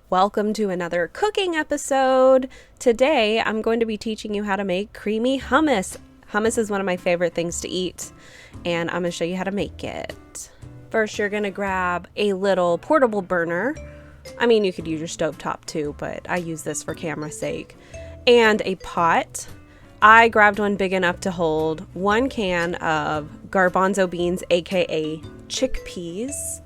Welcome to another cooking episode. Today I'm going to be teaching you how to make creamy hummus. Hummus is one of my favorite things to eat, and I'm going to show you how to make it. First, you're going to grab a little portable burner. I mean, you could use your stovetop too, but I use this for camera's sake. And a pot. I grabbed one big enough to hold 1 can of garbanzo beans, aka chickpeas.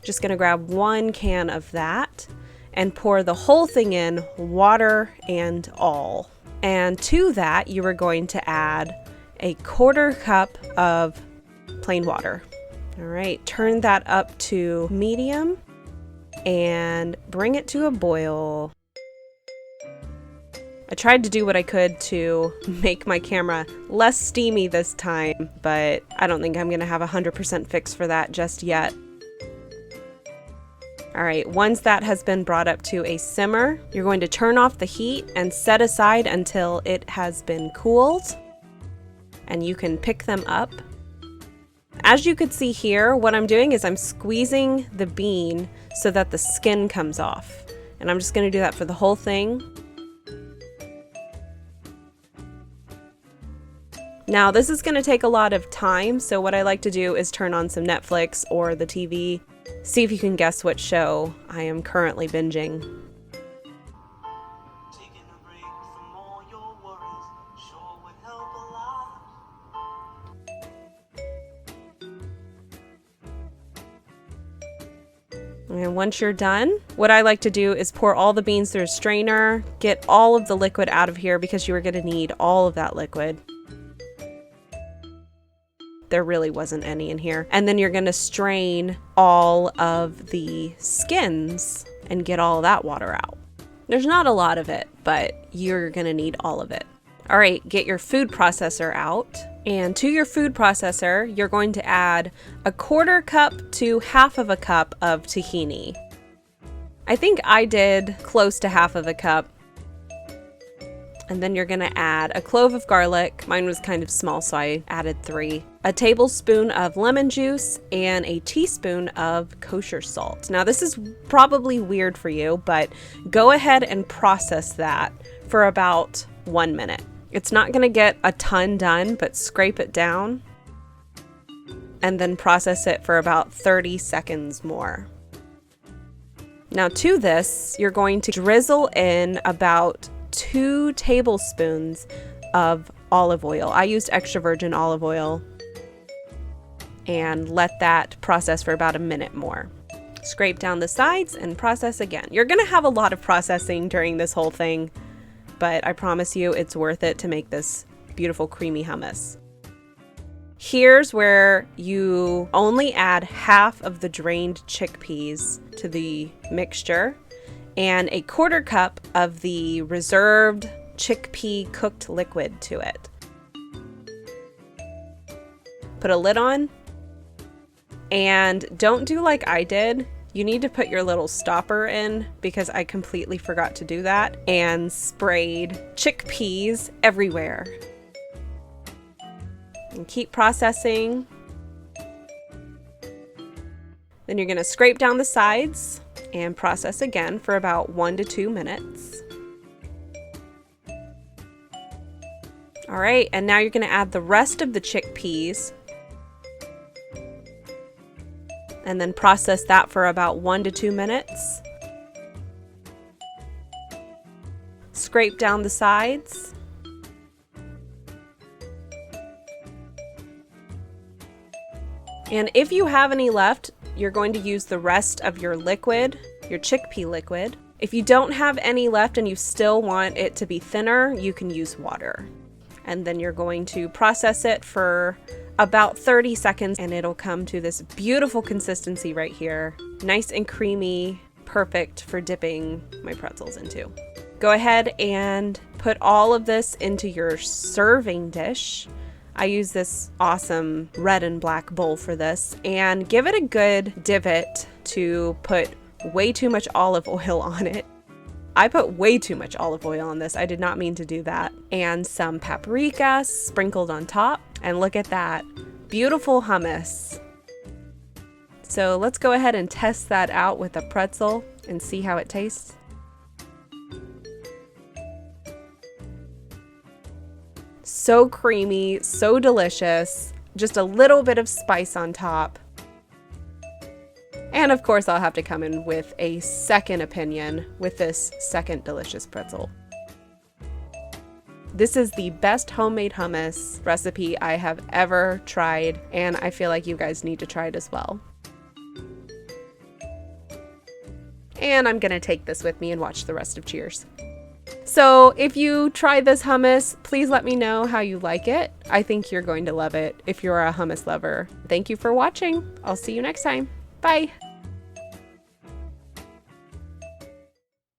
Just going to grab 1 can of that and pour the whole thing in, water and all. And to that, you are going to add a 1/4 cup of plain water. All right, turn that up to medium and bring it to a boil. I tried to do what I could to make my camera less steamy this time, but I don't think I'm gonna have 100% fix for that just yet. All right, once that has been brought up to a simmer, you're going to turn off the heat and set aside until it has been cooled, and you can pick them up. As you could see here, what I'm doing is I'm squeezing the bean so that the skin comes off, and I'm just going to do that for the whole thing. Now, this is going to take a lot of time, so what I like to do is turn on some Netflix or the TV. See if you can guess what show I am currently binging. And once you're done, what I like to do is pour all the beans through a strainer, get all of the liquid out of here because you are going to need all of that liquid. There really wasn't any in here. And then you're going to strain all of the skins and get all of that water out. There's not a lot of it, but you're going to need all of it. All right, get your food processor out. And to your food processor, you're going to add a 1/4 cup to 1/2 cup of tahini. I think I did close to 1/2 cup. And then you're gonna add a clove of garlic. Mine was kind of small, so I added 3. A tablespoon of lemon juice and a teaspoon of kosher salt. Now this is probably weird for you, but go ahead and process that for about 1 minute. It's not gonna get a ton done, but scrape it down and then process it for about 30 seconds more. Now to this, you're going to drizzle in about 2 tablespoons of olive oil. I used extra virgin olive oil, and let that process for about a minute more. Scrape down the sides and process again. You're gonna have a lot of processing during this whole thing, but I promise you it's worth it to make this beautiful creamy hummus. Here's where you only add 1/2 of the drained chickpeas to the mixture and a 1/4 cup of the reserved chickpea cooked liquid to it. Put a lid on, and don't do like I did. You need to put your little stopper in because I completely forgot to do that and sprayed chickpeas everywhere. And keep processing. Then you're going to scrape down the sides and process again for about 1 to 2 minutes. All right, and now you're going to add the rest of the chickpeas and then process that for about 1 to 2 minutes. Scrape down the sides. And if you have any left, you're going to use the rest of your liquid, your chickpea liquid. If you don't have any left and you still want it to be thinner, you can use water. And then you're going to process it for about 30 seconds and it'll come to this beautiful consistency right here. Nice and creamy, perfect for dipping my pretzels into. Go ahead and put all of this into your serving dish. I use this awesome red and black bowl for this, and give it a good divot to put way too much olive oil on it. I put way too much olive oil on this. I did not mean to do that. And some paprika sprinkled on top. And look at that. Beautiful hummus. So let's go ahead and test that out with a pretzel and see how it tastes. So creamy, so delicious, just a little bit of spice on top. And of course, I'll have to come in with a second opinion with this second delicious pretzel. This is the best homemade hummus recipe I have ever tried, and I feel like you guys need to try it as well. And I'm gonna take this with me and watch the rest of Cheers. So if you try this hummus, please let me know how you like it. I think you're going to love it if you're a hummus lover. Thank you for watching. I'll see you next time. Bye.